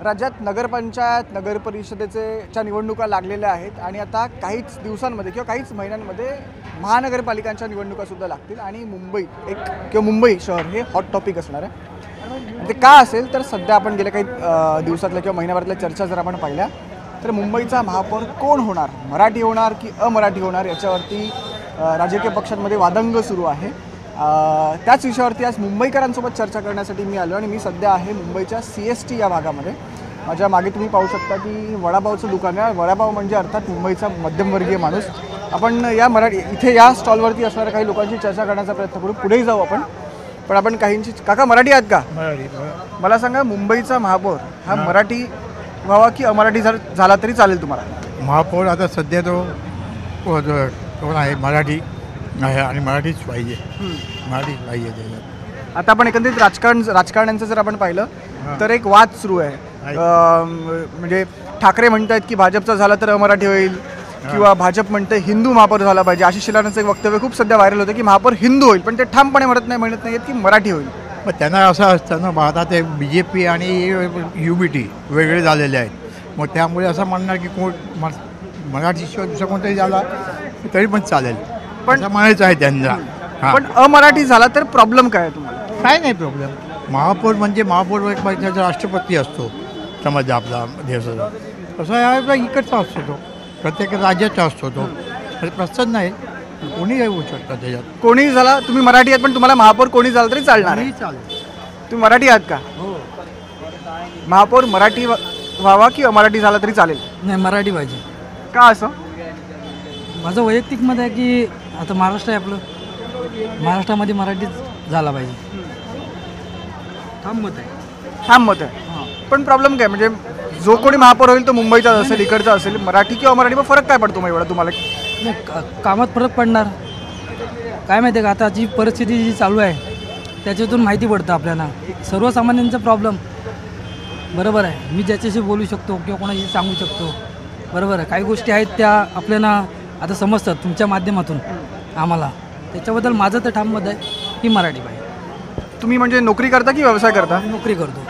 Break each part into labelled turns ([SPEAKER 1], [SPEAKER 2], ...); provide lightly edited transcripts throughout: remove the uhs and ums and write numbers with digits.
[SPEAKER 1] राज्यात नगरपंचायत नगर परिषदेच्या निवडणुका लागलेल्या आहेत आणि आता काहीच दिवसांमध्ये किंवा काहीच महिन्यांमध्ये महानगरपालिकांच्या निवडणुका सुद्धा लागतील आणि मुंबई शहर हे हॉट टॉपिक असणार आहे। ते का असेल तर सध्या आपण गेल्या काही दिवसातल्या किंवा महिन्याभरातल्या चर्चा जर आपण पाहिल्या तर मुंबईचा महापौर कोण होणार, मराठी होणार की अमराठी होणार याच्यावरती राजकीय पक्षांमध्ये वादंग सुरू आहे। त्याच विषयावरती आज मुंबईकरांसोबत चर्चा करण्यासाठी मी आलो आणि मी सध्या आहे मुंबईच्या CST या भागामध्ये। माझ्या मागे तुम्ही पाहू शकता की वडापावचं दुकान आहे। वडापाव म्हणजे अर्थात मुंबईचा मध्यमवर्गीय माणूस। आपण या इथे या स्टॉलवरती असणाऱ्या काही लोकांशी चर्चा करण्याचा प्रयत्न करू। पुढेही जाऊ पण आपण काहींची काका मराठी आहात का?
[SPEAKER 2] मराठी।
[SPEAKER 1] मला सांगा मुंबईचा महापौर हा मराठी व्हावा की अमराठी झाला तरी चालेल तुम्हाला? महापौर
[SPEAKER 2] आता सध्या तो कोण आहे, मराठी आहे आणि मराठीच पाहिजे, मराठीच पाहिजे त्याच्यात।
[SPEAKER 1] आता आपण एकंदरीत राजकारण्यांचं जर आपण पाहिलं तर एक वाद सुरू आहे। म्हणजे ठाकरे म्हणतात की भाजपचा झाला तर अमराठी होईल किंवा भाजप म्हणते हिंदू महापौर झाला पाहिजे। आशिष शेलारांचं एक वक्तव्य खूप सध्या व्हायरल होतं की महापौर हिंदू होईल, पण ते ठामपणे म्हणत नाहीत की मराठी होईल।
[SPEAKER 2] मग त्यांना असं असतं ना, भारतात BJP आणि UBT वेगळे झालेले आहेत। मग त्यामुळे असं म्हणणार की कोण मराठीशिवाय दुसरा कोणतरी झाला तरी पण चालेल, पण म्हणायचं आहे त्यांना।
[SPEAKER 1] पण अमराठी झाला तर प्रॉब्लेम काय आहे तुम्हाला?
[SPEAKER 2] काय नाही प्रॉब्लेम। महापौर म्हणजे महापौर एक त्याचा राष्ट्रपती असतो समज आपला देशाचा, तसा इकडचा असतो तो, प्रत्येक राज्याचा असतो तो। प्रश्न नाही, कोणी येऊ शकतं त्याच्यात,
[SPEAKER 1] कोणी झाला। तुम्ही मराठी आहात पण तुम्हाला महापौर कोणी झालं तरी चालणार?
[SPEAKER 2] चालेल।
[SPEAKER 1] तुम्ही मराठी आहात का?
[SPEAKER 2] हो।
[SPEAKER 1] महापौर मराठी व्हावा की अमराठी झाला तरी चालेल?
[SPEAKER 3] नाही, मराठी पाहिजे।
[SPEAKER 1] का असं?
[SPEAKER 3] माझं वैयक्तिक मत आहे की आता महाराष्ट्र आहे आपलं, महाराष्ट्रामध्ये मराठीच झाला पाहिजे। ठाम मत आहे।
[SPEAKER 1] पण प्रॉब्लेम काय, म्हणजे जो कोणी महापौर होईल तो मुंबईचा असेल, इकडचा असेल, मराठी किंवा मराठी, मग फरक काय पडतो मग एवढा तुम्हाला?
[SPEAKER 3] नाही, कामात फरक पडणार काय माहिती आहे का? आता जी परिस्थिती जी चालू आहे त्याच्यातून माहिती पडतं आपल्याला सर्वसामान्यांचा प्रॉब्लेम। बरोबर आहे, मी ज्याच्याशी बोलू शकतो किंवा कोणाशी सांगू शकतो, बरोबर आहे। काही गोष्टी आहेत त्या आपल्याला आता समजतात तुमच्या माध्यमातून आम्हाला, त्याच्याबद्दल माझं तर ठाम मत आहे की मराठी पाहिजे।
[SPEAKER 1] तुम्ही म्हणजे नोकरी करता की व्यवसाय करता?
[SPEAKER 3] नोकरी करतो।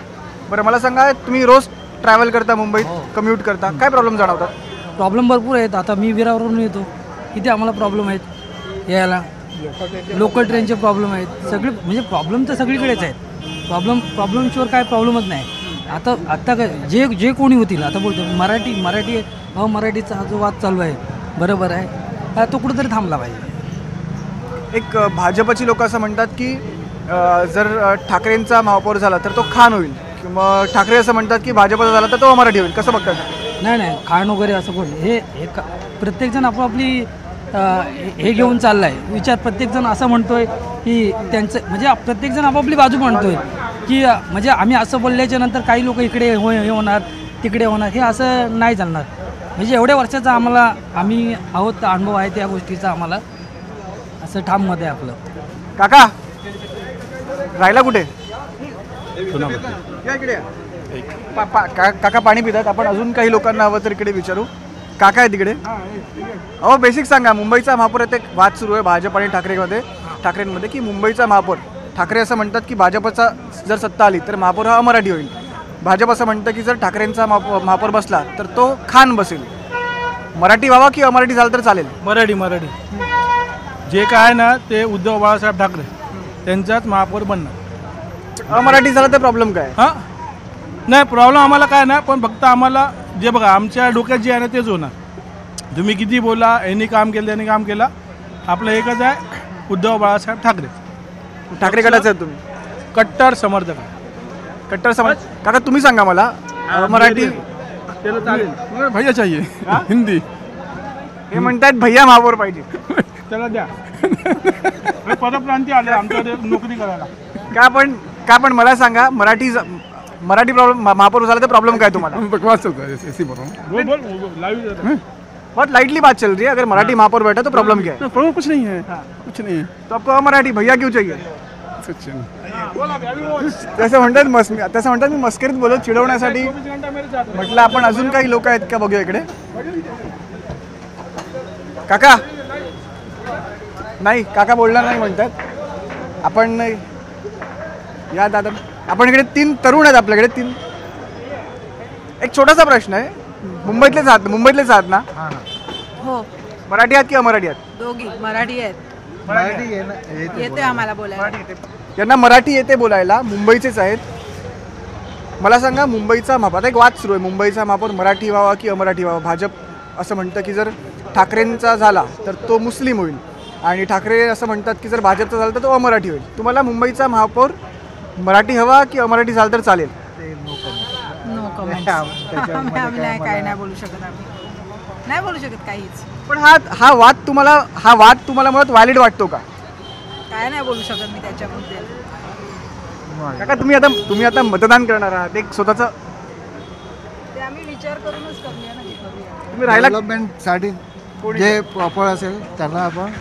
[SPEAKER 1] बरं, मला सांगा, तुम्ही रोज ट्रॅव्हल करता, मुंबईत कम्यूट करता, काय प्रॉब्लेम जाणवतात?
[SPEAKER 3] प्रॉब्लेम भरपूर आहेत। आता मी विरारवरून येतो, किती आम्हाला प्रॉब्लेम आहेत यायला, लोकल ट्रेनचे प्रॉब्लेम आहेत, सगळे म्हणजे प्रॉब्लेम तर सगळीकडेच आहेत। प्रॉब्लेमशिवाय काय प्रॉब्लेमच नाही। आता काय जे कोणी होतील, आता बोलतो मराठी अमराठीचा हा जो वाद चालू आहे, बरोबर आहे, तो कुठंतरी थांबला पाहिजे।
[SPEAKER 1] एक भाजपची लोक असं म्हणतात की जर ठाकरेंचा महापौर झाला तर तो खान होईल, किंवा ठाकरे असं म्हणतात की भाजपचा झाला तर तो अमराठी होईल। कसं बघतात?
[SPEAKER 3] नाही, खाण वगैरे असं कोण हे प्रत्येकजण आपापली हे घेऊन चालला आहे विचार। प्रत्येकजण असं म्हणतोय की त्यांचं म्हणजे प्रत्येकजण आपापली बाजू म्हणतोय की म्हणजे आम्ही असं बोलल्याच्या नंतर काही लोक इकडे हे होणार तिकडे होणार, हे असं नाही चालणार। म्हणजे एवढ्या वर्षाचा आम्ही आहोत, अनुभव आहे त्या गोष्टीचा, आम्हाला असं ठाम मत आहे आपलं।
[SPEAKER 1] काका राहिला कुठे? या इकडे। काका पाणी पितात, आपण अजून काही लोकांना हवं तर इकडे विचारू। काका आहे तिकडे? अहो बेसिक सांगा, मुंबईचा महापौर एक वाद सुरू आहे भाजप आणि ठाकरेंमध्ये की मुंबईचा महापौर, ठाकरे असं म्हणतात की भाजपचा जर सत्ता आली तर महापौर हा अमराठी होईल, भाजप असं म्हणतं की जर ठाकरेंचा महापौर बसला तर तो खान बसेल। मराठी व्हावा की अमराठी झालं तर चालेल?
[SPEAKER 4] मराठी जे काय ना ते उद्धव बाळासाहेब ठाकरे त्यांचाच महापौर बनणार।
[SPEAKER 1] अमराठी झालं तर प्रॉब्लेम काय?
[SPEAKER 4] नाही, प्रॉब्लेम आम्हाला काय नाही, पण फक्त आम्हाला जे बघा आमच्या डोक्यात जे आहे ना तेच होणार। तुम्ही किती बोला, यांनी काम केलं यांनी काम केलं, आपलं एकच आहे, उद्धव बाळासाहेब ठाकरे
[SPEAKER 1] गटाचे आहेत तुम्ही?
[SPEAKER 4] कट्टर समर्थक।
[SPEAKER 1] काका तुम्ही सांगा मला, मराठी
[SPEAKER 4] त्याला चालेल, भैया चाहिए हिंदी,
[SPEAKER 1] हे म्हणतात भैया महापौर पाहिजे,
[SPEAKER 4] त्याला द्या। परप्रांती आले आमच्याकडे नोकरी करायला।
[SPEAKER 1] का पण मला सांगा, मराठी प्रॉब्लेम महापौर झाला तो प्रॉब्लम काय तुम्हाला?
[SPEAKER 2] बकवास चलता है, ऐसे बोल
[SPEAKER 4] लाइव
[SPEAKER 1] बहुत लाइटली बात चल रही है। अगर मराठी महापौर बैठा तो प्रॉब्लम क्या है?
[SPEAKER 2] प्रॉब्लम कुछ नहीं है, कुछ नहीं है।
[SPEAKER 1] तो आपको मराठी भैया क्यों चाहिए? तसं म्हणतात मी मस्करीत बोलत चिडवण्यासाठी म्हटलं। आपण अजून काही लोक आहेत का बघूया इकडे। काका नाही, काका बोलणार नाही म्हणतात। आपण या दादा, आपण इकडे 3 तरुण आहेत आपल्याकडे, 3 एक छोटासा प्रश्न आहे, मुंबईतलेच आहात ना?
[SPEAKER 5] हो,
[SPEAKER 1] मराठी आहात की अमराठी आहात?
[SPEAKER 5] दोघी मराठी आहेत. येते आम्हाला बोलायला.
[SPEAKER 1] यांना मराठी येते बोलायला, मुंबईचेच आहेत. मला सांगा, मुंबईचा महापौर, आता एक वाद सुरू आहे, मुंबईचा महापौर मराठी व्हावा की अमराठी व्हावा. भाजप असं म्हणतं की जर ठाकरेंचा झाला तर तो मुस्लिम होईल, आणि ठाकरे असं म्हणतात की जर भाजपचा झाला तर तो अमराठी होईल. तुम्हाला मुंबईचा महापौर मराठी हवा की अमराठी झाला तर चालेल?
[SPEAKER 5] No comment. आम्ही नाही, काय नाही बोलू शकत. आम्ही नाही बोलू शकत काहीच.
[SPEAKER 1] पण हा वाद तुम्हाला मुळात व्हॅलिड वाटतो का?
[SPEAKER 5] काय नाही बोलू शकत मी त्याच्याबद्दल.
[SPEAKER 1] काका, तुम्ही आता मतदान करणार आहात, एक स्वतःचं
[SPEAKER 5] ते आम्ही विचार करूनच करूया ना, ते करूया.
[SPEAKER 1] तुम्ही राहिला
[SPEAKER 6] डेव्हलपमेंटसाठी जे प्रॉपर असेल त्यांना आपण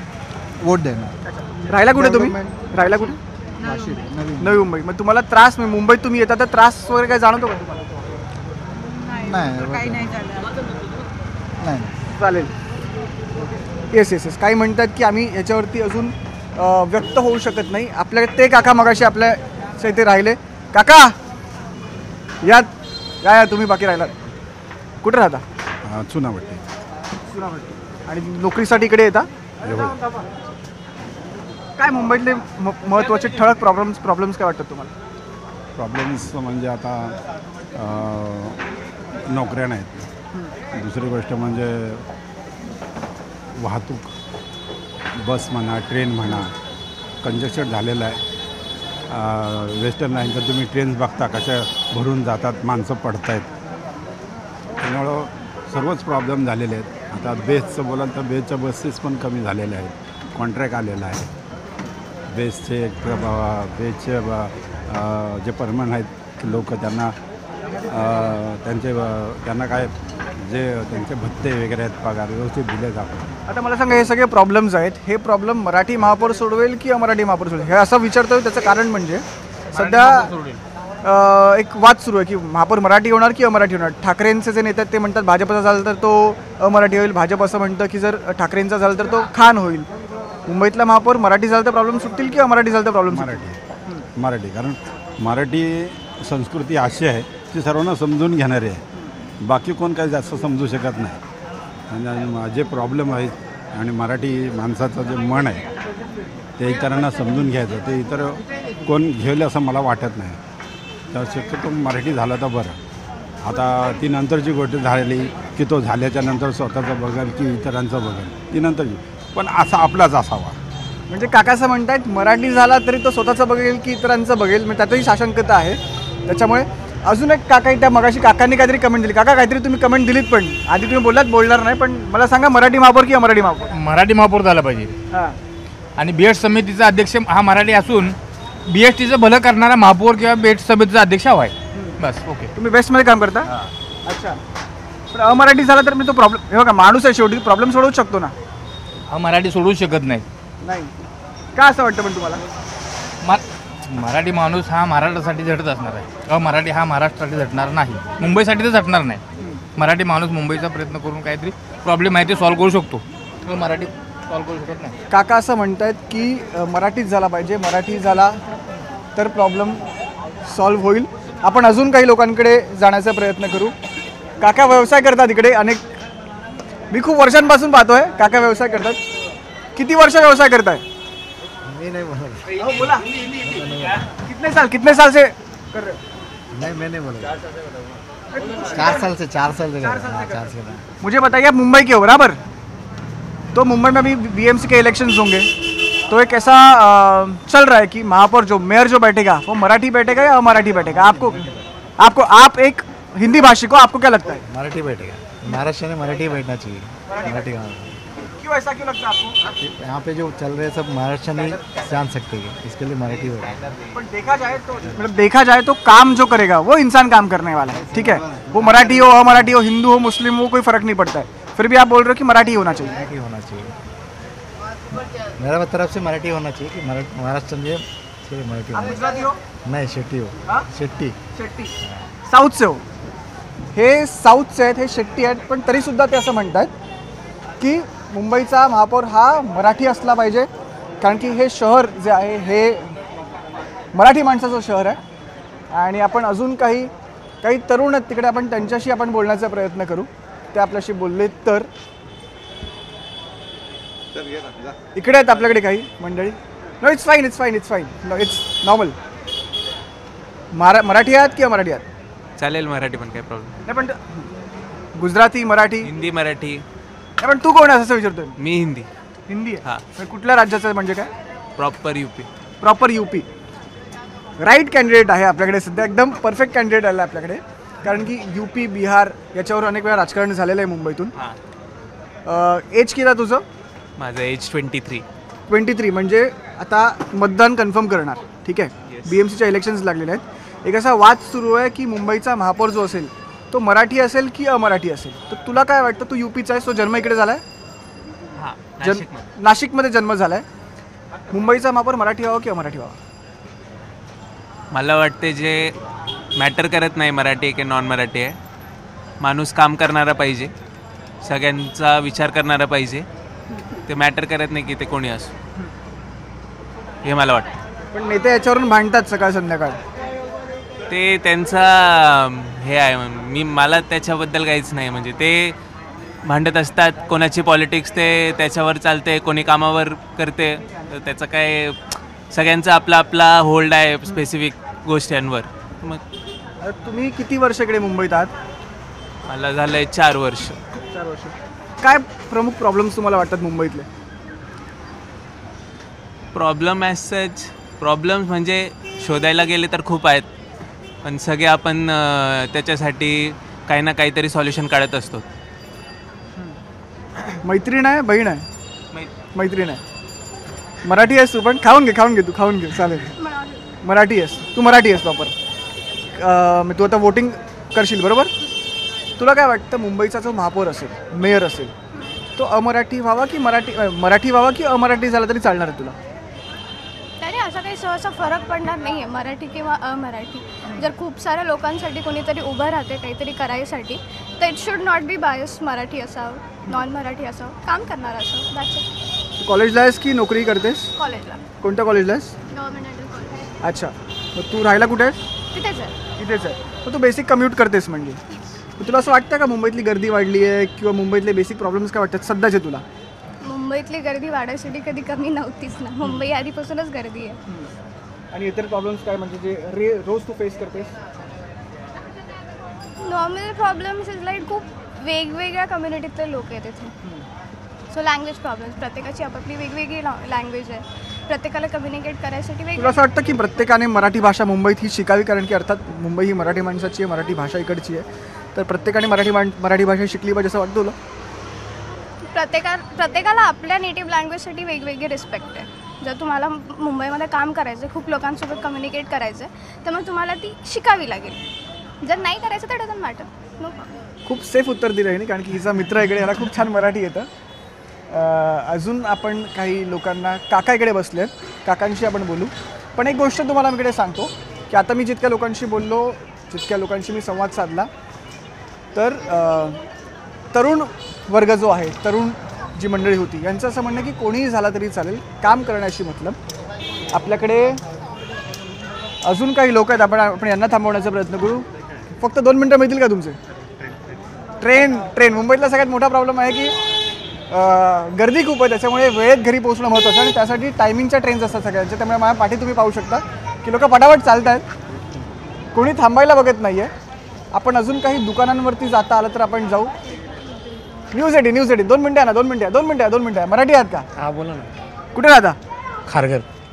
[SPEAKER 6] वोट देणार.
[SPEAKER 1] राहिला कुठे तुम्ही? राहिला कुठे? नवी मुंबई. मग तुम्हाला त्रास, मुंबईत तुम्ही येता तर त्रास वगैरे काय जाणवतो का तुम्हाला?
[SPEAKER 6] नाही.
[SPEAKER 5] तर काही नाही झालं.
[SPEAKER 6] नाही.
[SPEAKER 1] चालेल. येस. काही म्हणतात की आम्ही ह्याच्यावरती अजून व्यक्त होऊ शकत नाही. आपल्या ते काका मगाशी आपल्या इथे राहिले. काका या तुम्ही बाकी राहिलात. कुठे राहता?
[SPEAKER 7] चुनावटी.
[SPEAKER 1] आणि नोकरीसाठी इकडे येता? काय मुंबईतले महत्त्वाचे ठळक प्रॉब्लेम्स काय वाटतात तुम्हाला?
[SPEAKER 7] प्रॉब्लेम्स म्हणजे आता नोकऱ्या नाहीत. दुसरी गोष्ट म्हणजे वाहतूक, बस म्हणा, ट्रेन म्हणा, कंजेस्टेड झालेलं आहे. वेस्टर्न लाईनचं तुम्ही ट्रेन्स बघता कशा भरून जातात, माणसं पडत आहेत. त्यामुळं सर्वच प्रॉब्लेम झालेले आहेत. आता बेसचं बोलाल तर बेसच्या बसेस पण कमी झालेल्या आहेत. कॉन्ट्रॅक्ट आलेला आहे बेसचे. बेसचे जे परमनंट आहेत लोक, त्यांना काय जे त्यांचे भत्ते वगैरे आहेत, पगार व्यवस्थित दिले जातात.
[SPEAKER 1] आता मला सांगा, हे सगळे प्रॉब्लेम्स आहेत, हे प्रॉब्लेम मराठी महापौर सोडवेल की अमराठी महापौर सोडवेल? हे असं विचारतोय. त्याचं कारण म्हणजे सध्या एक वाद सुरू आहे की महापौर मराठी होणार की अमराठी होणार. ठाकरेंचे जे नेते आहेत ते म्हणतात भाजपचा झाला तर तो अमराठी होईल. भाजप असं म्हणतं की जर ठाकरेंचा झाला तर तो खान होईल. मुंबईतला महापौर मराठी झाला तर प्रॉब्लेम सुटतील की अमराठी झाला तर प्रॉब्लेम?
[SPEAKER 7] मराठी. कारण मराठी संस्कृती अशी आहे ती सर्वांना समजून घेणारी आहे. बाकी कोण काही जास्त समजू शकत नाही. आणि जे प्रॉब्लेम आहेत आणि मराठी माणसाचं जे मन आहे ते इतरांना समजून घ्यायचं, ते इतर कोण घेईल असं मला वाटत नाही. तर शक्यतो मराठी झालं तर बरं. आता ती नंतरची गोष्ट झाली की तो झाल्याच्या नंतर स्वतःचं बघेल की इतरांचं बघेल, ती नंतरची. पण असा आपलाच असावा.
[SPEAKER 1] म्हणजे काका असं म्हणतायत मराठी झाला तरी तो स्वतःचं बघेल की इतरांचं बघेल, म्हणजे त्यातही साशंकता आहे. त्याच्यामुळे अजून एक काका त्या मगाशी काकांनी काहीतरी कमेंट दिली. काका, काहीतरी तुम्ही कमेंट दिलीत, पण आधी तुम्ही बोललात बोलणार नाही, पण मला सांगा, मराठी महापौर की अमराठी महापौर?
[SPEAKER 8] मराठी महापौर झाला पाहिजे.
[SPEAKER 1] हां.
[SPEAKER 8] आणि बीएड समितीचा अध्यक्ष हा मराठी असून बीएसटीचं भलं करणारा महापौर किंवा बीएड समितीचा अध्यक्ष हवा आहे. बस. ओके.
[SPEAKER 1] तुम्ही बेस्टमध्ये काम करता? अच्छा. पण अमराठी झाला तर मी तो प्रॉब्लेम, हे बघा माणूस आहे शेवटी, प्रॉब्लेम सोडवूच शकतो ना.
[SPEAKER 8] हा मराठी सोडवू शकत नाही.
[SPEAKER 1] का असं वाटतं पण तुम्हाला?
[SPEAKER 8] मराठी माणूस हा महाराष्ट्रासाठी झटत असणार आहे. अमराठी हा महाराष्ट्रासाठी झटणार नाही, मुंबईसाठी तर झटणार नाही. मराठी माणूस मुंबईचा प्रयत्न करून काहीतरी प्रॉब्लेम आहे ते सॉल्व्ह करू शकतो, मराठी सॉल्व्ह करू शकत नाही.
[SPEAKER 1] काका असं म्हणतात की मराठीच झाला पाहिजे, मराठी झाला तर प्रॉब्लेम सॉल्व्ह होईल. आपण अजून काही लोकांकडे जाण्याचा प्रयत्न करू. काका व्यवसाय करतात इकडे अनेक, मी खूप वर्षांपासून पाहतोय काका व्यवसाय करतात. किती वर्ष व्यवसाय करताय?
[SPEAKER 6] मी नाही बोलत.
[SPEAKER 1] हो, बोला. कितने साल से कर रहे हो?
[SPEAKER 6] नहीं, मैं नहीं बोला. 4 साल से 4 साल से.
[SPEAKER 1] मुझे बताइए, आप मुंबई के हो बराबर? तो मुंबई में अभी बीएमसी के इलेक्शंस होंगे, तो एक ऐसा चल रहा है कि महापौर जो मेयर जो बैठेगा वो मराठी बैठेगा या अमराठी बैठेगा? आपको आप एक हिंदी भाषी को आपको क्या लगता है?
[SPEAKER 6] मराठी बैठेगा. महाराष्ट्र में मराठी बैठना चाहिए. मराठी का
[SPEAKER 1] क्यों, ऐसा क्यों लगता है आपको?
[SPEAKER 6] यहाँ पे जो चल रहे सब महाराष्ट्र में जान सकते हैं, इसके लिए मराठी बैठेगा.
[SPEAKER 1] पर देखा जाए तो काम जो करेगा वो इंसान काम करने वाला है. ठीक है, वो मराठी हो, अमराठी हो, हिंदू हो, मुस्लिम हो, कोई फर्क नहीं पड़ता है. फिर भी आप बोल रहे हो कि मराठी होना चाहिए.
[SPEAKER 6] मराठी होना चाहिए. मेरा तरफ से मराठी होना चाहिए कि महाराष्ट्र में मराठी
[SPEAKER 1] आप गुजराती हो?
[SPEAKER 6] नहीं, शेट्टी हो.
[SPEAKER 1] हाँ?
[SPEAKER 6] शेट्टी.
[SPEAKER 1] साऊथ से हो. हे साऊथचे आहेत, हे शेट्टी आहेत, पण तरीसुद्धा ते असं म्हणतात की मुंबईचा महापौर हा मराठी असला पाहिजे, कारण की हे शहर जे आहे हे मराठी माणसाचं शहर आहे. आणि आपण अजून काही काही तरुण आहेत तिकडे, आपण त्यांच्याशी आपण बोलण्याचा प्रयत्न करू. ते आपल्याशी बोलले तर. इकडे आहेत आपल्याकडे काही मंडळी. No it's fine, it's fine, it's fine, no it's normal. Marathi आहात किंवा मराठी आहात?
[SPEAKER 9] चालेल मराठी पण काही प्रॉब्लेम
[SPEAKER 1] नाही, पण गुजराती, मराठी?
[SPEAKER 9] हिंदी मराठी.
[SPEAKER 1] नाही, पण तू कोण आहे असं विचारतोय?
[SPEAKER 9] मी हिंदी.
[SPEAKER 1] हिंदी आहे.
[SPEAKER 9] हां.
[SPEAKER 1] पण कुठल्या राज्याचं आहे म्हणजे काय?
[SPEAKER 9] Proper UP.
[SPEAKER 1] Proper UP. Right candidate आहे आपल्याकडे सध्या, एकदम परफेक्ट कॅन्डिडेट आला आपल्याकडे. कारण की यूपी, बिहार याच्यावर अनेक वेळा राजकारण झालेलं आहे मुंबईतून. एज किती आहे तुझं?
[SPEAKER 9] माझं एज 23.
[SPEAKER 1] 23 म्हणजे आता मतदान कन्फर्म करणार. ठीक आहे. BMCच्या इलेक्शन्स लागलेले आहेत. एक असा वाद सुरू आहे की मुंबईचा महापौर जो असेल तो मराठी असेल की अमराठी असेल. तर तुला काय वाटतं? तू यूपीचा आहे, तो जन्म इकडे झाला आहे?
[SPEAKER 9] हां.
[SPEAKER 1] नाशिकमध्ये जन्म झाला आहे. मुंबईचा महापौर मराठी व्हावा की अमराठी व्हावा?
[SPEAKER 9] मला वाटते जे मॅटर करत नाही मराठी आहे की नॉन मराठी आहे, माणूस काम करणारा पाहिजे, सगळ्यांचा विचार करणारा पाहिजे. ते मॅटर करत नाही की ते कोणी असो, हे मला वाटतं.
[SPEAKER 1] पण नेते याच्यावरून भांडतात सकाळ संध्याकाळ.
[SPEAKER 9] ते त्यांचा हे आहे, मला त्याच्याबद्दल काहीच नाही. म्हणजे ते भांडत असतात, कोणाची पॉलिटिक्स ते त्याच्यावर चालते, कोणी कामावर करते. तर त्याचं काय, सगळ्यांचा आपला आपला होल्ड आहे स्पेसिफिक गोष्टींवर. मग
[SPEAKER 1] तुम्ही किती वर्ष इकडे मुंबईत आहात?
[SPEAKER 9] मला झालं आहे 4 वर्ष.
[SPEAKER 1] 4 वर्ष. काय प्रमुख प्रॉब्लेम्स तुम्हाला वाटतात मुंबईतले?
[SPEAKER 9] प्रॉब्लेम ॲज सच प्रॉब्लेम्स म्हणजे शोधायला गेले तर खूप आहेत, पण सगळे आपण त्याच्यासाठी काही ना काहीतरी सॉल्युशन काढत असतो.
[SPEAKER 1] मैत्रीण आहे, बहीण आहे? मैत्रीण आहे. मराठी आहेस तू? पण खाऊन घे तू, खाऊन घे, चालेल. मराठी आहेस तू? मराठी आहेस प्रॉपर. तू आता वोटिंग करशील बरोबर? तुला काय वाटतं मुंबईचा जो महापौर असेल, मेयर असेल, तो अमराठी व्हावा की मराठी व्हावा की अमराठी झाला तरी चालणार आहे तुला?
[SPEAKER 10] तरी असा काही सहसा फरक पडणार नाही आहे मराठी किंवा अमराठी. जर खूप साऱ्या लोकांसाठी कोणीतरी उभं राहते काहीतरी करायसाठी, तर it should not be bias Marathi असावं, नॉन मराठी असावं, काम करणार असावं. That's it.
[SPEAKER 1] कॉलेजला आहेस की नोकरी करतेस?
[SPEAKER 10] कॉलेजला.
[SPEAKER 1] कोणत्या कॉलेजला आहेस?
[SPEAKER 10] Governmental college.
[SPEAKER 1] अच्छा. मग तू राहायला कुठे आहेस?
[SPEAKER 10] तिथेच आहे.
[SPEAKER 1] तिथेच आहे. मग तू बेसिक कम्यूट करतेस म्हणजे. तुला असं वाटतं का मुंबईतली गर्दी वाढली आहे किंवा मुंबईतले बेसिक प्रॉब्लेम्स काय वाटतात सध्याचे तुला?
[SPEAKER 10] मुंबईतली गर्दी वाढायसाठी कधी कमी नव्हतीच ना. मुंबई आधीपासूनच गर्दी आहे.
[SPEAKER 1] आणि इतर प्रॉब्लेम्स काय म्हणजे जे रोज तू फेस करतेस?
[SPEAKER 10] नॉर्मल प्रॉब्लेम्स इज लाईक खूप वेगवेगळ्या कम्युनिटीतले लोक आहेत इथे. सो लँग्वेज प्रॉब्लेम्स, प्रत्येकाची आपापली वेगवेगळी लँग्वेज आहे, प्रत्येकाला कम्युनिकेट करायसाठी
[SPEAKER 1] तुला असं वाटतं की प्रत्येकाने मराठी भाषा मुंबईत ही शिकावी? कारण की अर्थात मुंबई ही मराठी माणसाची आहे, मराठी भाषा इकडची आहे, तर प्रत्येकाने मराठी भाषा शिकली पाहिजे असं वाटतं तुला?
[SPEAKER 10] प्रत्येकाला आपल्या नेटिव्ह लँग्वेजसाठी वेगवेगळी रिस्पेक्ट आहे. जर तुम्हाला मुंबईमध्ये काम करायचं, खूप लोकांसोबत कम्युनिकेट करायचं आहे, तर मग तुम्हाला ती शिकावी लागेल. जर नाही करायचं तर डझंट मॅटर. No problem.
[SPEAKER 1] खूप सेफ उत्तर दिलं आहे कारण की हिचा मित्र इकडे, याला खूप छान मराठी येतं. अजून आपण काही लोकांना, काका इकडे बसले आहेत, काकांशी आपण बोलू. पण एक गोष्ट तुम्हाला मी इकडे सांगतो की आता मी जितक्या लोकांशी बोललो, जितक्या लोकांशी मी संवाद साधला, तर तरुण वर्ग जो आहे, तरुण जी मंडळी होती, यांचं असं म्हणणं की कोणीही झाला तरी चालेल, काम करण्याशी मतलब. आपल्याकडे अजून काही लोक आहेत, आपण यांना थांबवण्याचा प्रयत्न करू. फक्त 2 मिनटं मिळतील का तुमचे? ट्रेन मुंबईतला सगळ्यात मोठा प्रॉब्लेम आहे की गर्दी खूप आहे, त्याच्यामुळे वेळेत घरी पोहोचणं महत्त्वाचं आणि त्यासाठी टायमिंगच्या ट्रेन्स असतात सगळ्यांच्या. त्यामुळे माझ्या पाठी तुम्ही पाहू शकता की लोक पटापट चालत आहेत, कोणी थांबायला बघत नाही आहे. आपण अजून काही दुकानांवरती जाता आलं तर आपण जाऊ. न्यूज एटी 2 मिनटं आहे ना, 2 मिनटं आहे. मराठी आहात का?
[SPEAKER 11] हां बोला ना.
[SPEAKER 1] कुठे राहता?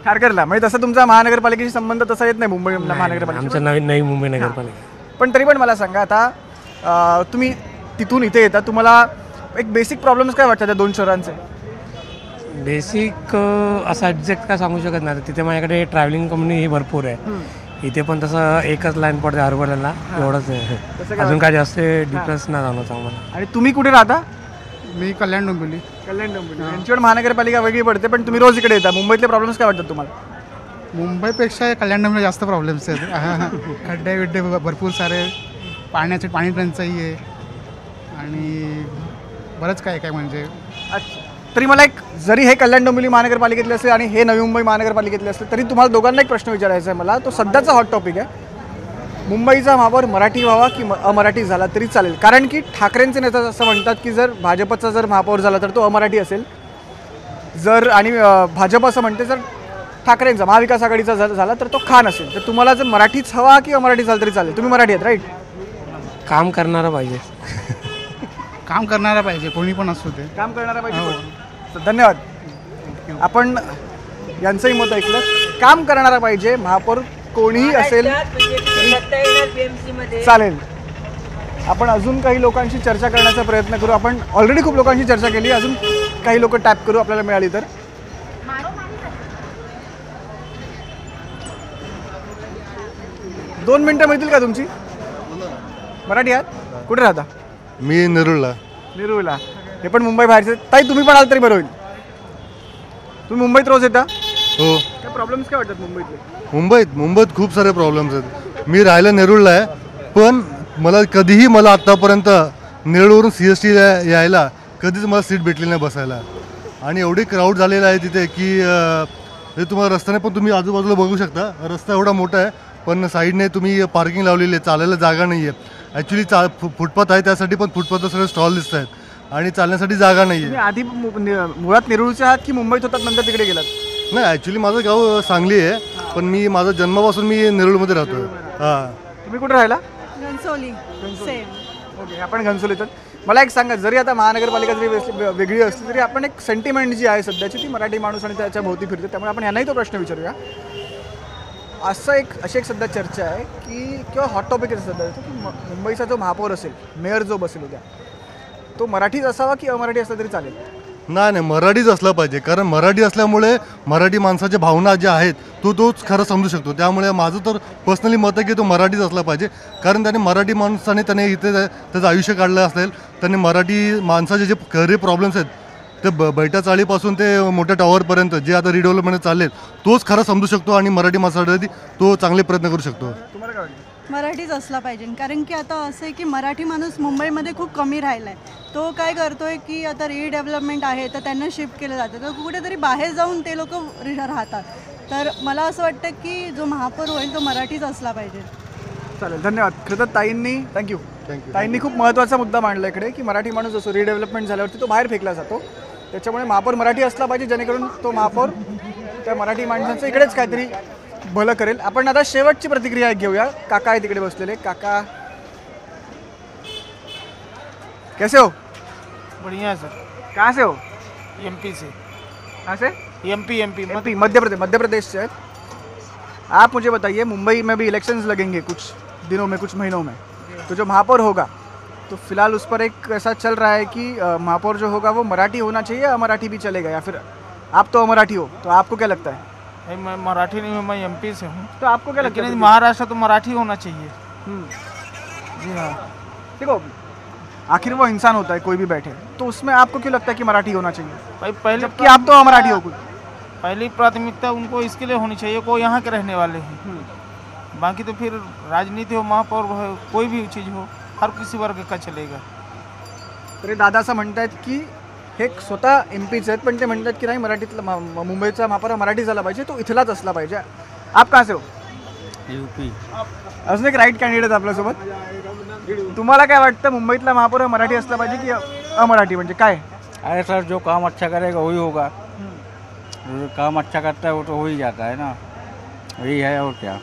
[SPEAKER 11] खारघरला.
[SPEAKER 1] म्हणजे तसं तुमचा महानगरपालिकेशी संबंध तसा येत नाही मुंबई महानगरपालिका?
[SPEAKER 11] आमचं नवी मुंबई नगरपालिका.
[SPEAKER 1] पण तरी पण मला सांगा, आता तुम्ही तिथून इथे येता, तुम्हाला एक बेसिक प्रॉब्लेम्स काय वाटतात त्या 2 शहरांचे?
[SPEAKER 11] बेसिक असं एक्झॅक्ट काय सांगू शकत नाही. तिथे माझ्याकडे ट्रॅव्हलिंग कंपनी ही भरपूर आहे. इथे पण तसं एकच लाईन पडते हरभऱ्याला, एवढंच आहे. अजून काय जास्त डिफरन्स नाही जाणवत आम्हाला.
[SPEAKER 1] आणि तुम्ही कुठे राहता?
[SPEAKER 12] मी कल्याण डोंबिवली.
[SPEAKER 1] यांच्यावर महानगरपालिका वेगळी पडते, पण तुम्ही रोज इकडे येता. मुंबईतले प्रॉब्लेम्स काय वाटतात तुम्हाला?
[SPEAKER 12] मुंबईपेक्षा कल्याण डोंबिवली जास्त प्रॉब्लेम्स आहेत. खड्डे विड्डे भरपूर सारे, पाणी टंचाई आहे आणि बरंच काय म्हणजे.
[SPEAKER 1] अच्छा. तरी मला एक, जरी हे कल्याण डोंबिवली महानगरपालिकेतले असेल आणि हे नवी मुंबई महानगरपालिकेतले असले, तरी तुम्हाला दोघांना एक प्रश्न विचारायचा आहे मला. तो सध्याचा हॉट टॉपिक आहे. मुंबईचा महापौर मराठी व्हावा की अमराठी झाला तरी चालेल, कारण की ठाकरेंचे नेते असं म्हणतात की जर भाजपचा जर महापौर झाला तर तो अमराठी असेल, जर आणि भाजप असं म्हणते जर ठाकरेंचा महाविकास आघाडीचा झाला तर तो खान असेल. तर तुम्हाला जर मराठीच हवा की अमराठी झालं तरी चालेल? तुम्ही मराठी आहेत राईट?
[SPEAKER 11] काम करणारा पाहिजे.
[SPEAKER 12] काम करणारा पाहिजे, कोणी पण असू दे.
[SPEAKER 1] काम करणारा पाहिजे. धन्यवाद. आपण यांचंही मत ऐकलं. काम करणारा पाहिजे, महापौर कोणीही असेल चालेल. आपण अजून काही लोकांशी चर्चा करण्याचा प्रयत्न करू. आपण ऑलरेडी खूप लोकांशी चर्चा केली, अजून काही लोक टॅप करू आपल्याला मिळाली तर. 2 मिनिटं मिळतील का तुमची? मराठी आहात? कुठे राहता?
[SPEAKER 13] मी नेरूळला.
[SPEAKER 1] नेरूळला. हे पण मुंबई बाहेरचे. ताई तुम्ही पण आल तरी बरं होईल. तुम्ही मुंबईत रोज येता?
[SPEAKER 13] हो.
[SPEAKER 1] काय प्रॉब्लेम्स काय वाटतात मुंबईतले?
[SPEAKER 13] मुंबईत खूप सारे प्रॉब्लेम्स आहेत. मी राहायला नेरूळला आहे, पण मला आत्तापर्यंत नेरूळवरून CST यायला कधीच मला सीट भेटली नाही बसायला. आणि एवढी क्राऊड झालेला आहे तिथे की तुम्हाला रस्त्याने पण तुम्ही आजूबाजूला बघू शकता. रस्ता एवढा मोठा आहे, पण साईडने तुम्ही पार्किंग लावलेली आहे, चालायला जागा नाही आहे. ॲक्च्युली फुटपाथ आहे, त्यासाठी पण फुटपाथवर सगळे स्टॉल दिसत आहेत आणि चालण्यासाठी जागा नाही आहे.
[SPEAKER 1] आधी मुळात नेरूळचे आहात की मुंबईत होतात नंतर तिकडे गेलात?
[SPEAKER 13] नाही, ॲक्च्युली माझं गाव सांगली आहे, पण माझा जन्मापासून मी नेरूळमध्ये राहतो. हां.
[SPEAKER 1] तुम्ही कुठे राहिला?
[SPEAKER 5] घनसोली.
[SPEAKER 1] ओके, आपण घनसोलीत. मला एक सांगा, जरी आता महानगरपालिका जरी वेगळी असली तरी आपण एक सेंटिमेंट जी आहे सध्याची ती मराठी माणूस आणि त्याच्या भोवती फिरते, त्यामुळे आपण यांनाही तो प्रश्न विचारूया. अशी एक सध्या चर्चा आहे की किंवा हॉट टॉपिक आहे सध्या की मुंबईचा जो महापौर असेल, मेयर जो बसेल उद्या, तो मराठीच असावा की अमराठी असला तरी चालेल?
[SPEAKER 13] नाही, मराठीच असलं पाहिजे, कारण मराठी असल्यामुळे मराठी माणसाच्या भावना ज्या आहेत तोच खरं समजू शकतो. त्यामुळे माझं तर पर्सनली मत आहे की तो मराठीच असला पाहिजे, कारण त्याने मराठी माणसाने इथे त्याचं आयुष्य काढलं असेल. त्याने मराठी माणसाचे जे खरे प्रॉब्लेम्स आहेत ते बैठा चाळीपासून ते मोठ्या टॉवरपर्यंत जे आता रिडेव्हलपमेंट चालले तोच खरं समजू शकतो आणि मराठी माणसासाठी तो चांगले प्रयत्न करू शकतो.
[SPEAKER 1] तुम्हाला काय वाटतं?
[SPEAKER 14] मराठीच असला पाहिजे, कारण की आता असं आहे की मराठी माणूस मुंबईमध्ये खूप कमी राहिला आहे. तो काय करतोय की आता रिडेव्हलपमेंट आहे तर त्यांना शिफ्ट केलं जातं, तर कुठेतरी बाहेर जाऊन ते लोक राहतात. तर मला असं वाटतं की जो महापौर होईल तो मराठीच असला पाहिजे.
[SPEAKER 1] चालेल, धन्यवाद. खरं तर ताईंनी ताईंनी खूप महत्त्वाचा मुद्दा मांडला इकडे की मराठी माणूस असो रिडेव्हलपमेंट झाल्यावरती तो बाहेर फेकला जातो, त्याच्यामुळे महापौर मराठी असला पाहिजे, जेणेकरून तो महापौर त्या मराठी माणसांचं इकडेच काहीतरी भलं करेल. आपण आता शेवटची प्रतिक्रिया घेऊया. काका आहे तिकडे बसलेले. काका कैसे हो?
[SPEAKER 15] बढ़िया सर.
[SPEAKER 1] कहाँ से हो?
[SPEAKER 15] MP से.
[SPEAKER 1] कहाँ से?
[SPEAKER 15] MP
[SPEAKER 1] मध्य प्रदेश से. आप मुझे बताइए, मुंबई में भी इलेक्शंस लगेंगे कुछ दिनों में, कुछ महीनों में, तो जो महापौर होगा तो फिलहाल उस पर एक ऐसा चल रहा है कि महापौर जो होगा वो मराठी होना चाहिए, अमराठी भी चलेगा, या फिर आप तो अमराठी हो, तो आपको क्या लगता है?
[SPEAKER 15] मैं मराठी नहीं हूँ, मैं MP से हूँ.
[SPEAKER 1] तो आपको क्या लगता है?
[SPEAKER 15] महाराष्ट्र तो मराठी होना चाहिए.
[SPEAKER 1] जी हाँ. देखो, आखिर वो इंसान होता है, कोई भी बैठे, तो उसमें आपको क्यों लगता है कि मराठी होना चाहिए?
[SPEAKER 15] भाई पहले
[SPEAKER 1] जबकि आप तो अमराठी हो. कुछ
[SPEAKER 15] पहली प्राथमिकता उनको इसके लिए होनी चाहिए, को यहाँ के रहने वाले हैं. बाकी तो फिर राजनीति हो, महापौर हो, कोई भी चीज़ हो, हर किसी वर्ग का चलेगा.
[SPEAKER 1] तरी दादा असं म्हणतात की हे स्वतः MPच आहेत, पण ते म्हणतात की नाही, मराठीतला मुंबईचा महापौर मराठी झाला पाहिजे, तो इथलाच असला पाहिजे. आप कहाँ से हो?
[SPEAKER 15] UP.
[SPEAKER 1] अजून एक राईट कॅन्डिडेट आपल्यासोबत. तुम्हाला काय वाटतं, मुंबईतला महापौर मराठी असला पाहिजे की अमराठी? म्हणजे काय
[SPEAKER 16] अरे सर, जो काम अच्छा करेगा वही होगा. जो काम अच्छा करता है वो तो हो ही जाता है ना, वही है. और क्या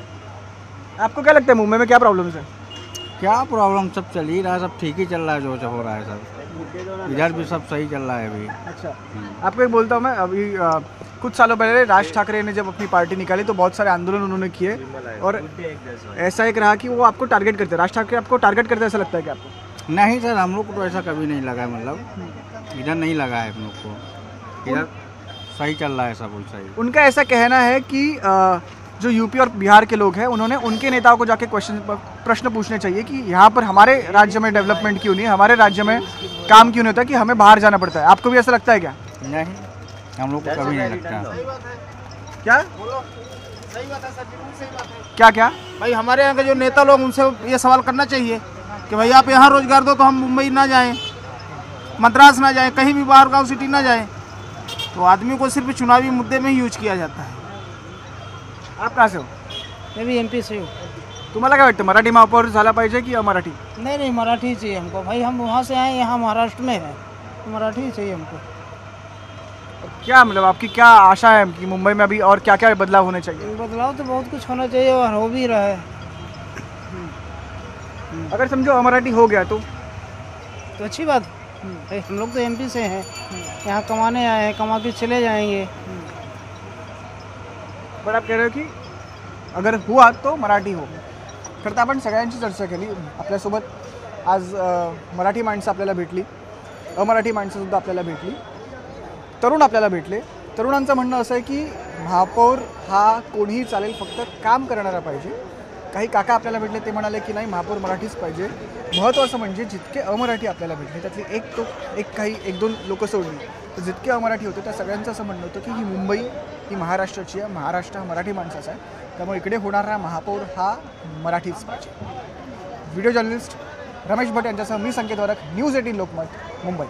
[SPEAKER 1] आपको क्या लगता है मुंबई में क्या प्रॉब्लम्स है?
[SPEAKER 16] क्या प्रॉब्लम, सब चल ही रहा है, सब ठीक ही चल रहा है. जो हो रहा है सब इधर भी सब सही चल रहा है अभी.
[SPEAKER 1] अच्छा, आपको एक बोलता हूँ मैं, अभी कुछ सालों पहले राज ठाकरे ने जब अपनी पार्टी निकाली तो बहुत सारे आंदोलन उन्होंने किए, और ऐसा एक रहा कि वो आपको टारगेट करते. राज ठाकरे आपको टारगेट करते, ऐसा लगता है कि आपको?
[SPEAKER 16] नहीं सर, हम लोग को तो ऐसा कभी नहीं लगा है, मतलब इधर नहीं लगा है हम लोग को. इधर सही चल रहा है सब सही.
[SPEAKER 1] उनका ऐसा कहना है कि जो UP और बिहार के लोग हैं, उन्होंने उनके नेताओं को जाके प्रश्न पूछने चाहिए कि यहाँ पर हमारे राज्य में डेवलपमेंट क्यों नहीं है, हमारे राज्य में काम क्यों नहीं होता, कि हमें बाहर जाना पड़ता है. आपको भी ऐसा लगता है क्या?
[SPEAKER 16] नहीं, हम लोग को कभी नहीं लगता.
[SPEAKER 1] क्या क्या क्या
[SPEAKER 15] भाई हमारे यहाँ के जो नेता लोग, उनसे ये सवाल करना चाहिए कि भाई आप यहाँ रोजगार दो तो हम मुंबई ना जाएं, मद्रास ना जाएं, कहीं भी बाहर गाँव सिटी ना जाएं. तो आदमी को सिर्फ चुनावी मुद्दे में ही यूज किया जाता है.
[SPEAKER 1] आप कहाँ से हो?
[SPEAKER 3] मैं भी MP से हूँ.
[SPEAKER 1] तुम्हाला काय वाटतं, मराठी महापौर झाला पाहिजे की अमराठी?
[SPEAKER 17] नहीं नहीं, मराठी ही चाहिए हमको भाई, हम वहाँ से आए यहाँ महाराष्ट्र में है, मराठी ही चाहिए हमको।
[SPEAKER 1] क्या मतलब आपकी क्या आशा है कि मुंबई में अभी और क्या क्या बदलाव होने चाहिए?
[SPEAKER 17] बदलाव तो बहुत कुछ होना चाहिए और हो भी रहा है।
[SPEAKER 1] अगर समझो अमराठी हो गया तो
[SPEAKER 17] अच्छी बात है। हम लोग तो एमपी से हैं, यहाँ कमाने आए हैं, कमा के चले जाएंगे।
[SPEAKER 1] पण आप कह रहे हो की अगर हुआ तो मराठी हो. खरं तर आपण सगळ्यांची चर्चा केली. आपल्यासोबत आज मराठी माणसं आपल्याला भेटली, अमराठी माणसंसुद्धा आपल्याला भेटली, तरुण आपल्याला भेटले. तरुणांचं म्हणणं असं आहे की महापौर हा कोणीही चालेल, फक्त काम करणारा पाहिजे. काही काका आपल्याला भेटले, ते म्हणाले की नाही, महापौर मराठीच पाहिजे. महत्त्वाचं म्हणजे जितके अमराठी आपल्याला भेटले त्यातली एक दोन लोक सोडली तर जितके अमराठी होते त्या सगळ्यांचं असं म्हणणं होतं की ही मुंबई ही महाराष्ट्राची आहे, महाराष्ट्र हा मराठी माणसाचा आहे, त्यामुळे इकडे होणारा महापौर हा मराठीच पाहिजे. व्हिडिओ जर्नलिस्ट रमेश भट यांच्यासह मी संकेत वरक, न्यूज 18 लोकमत, मुंबई.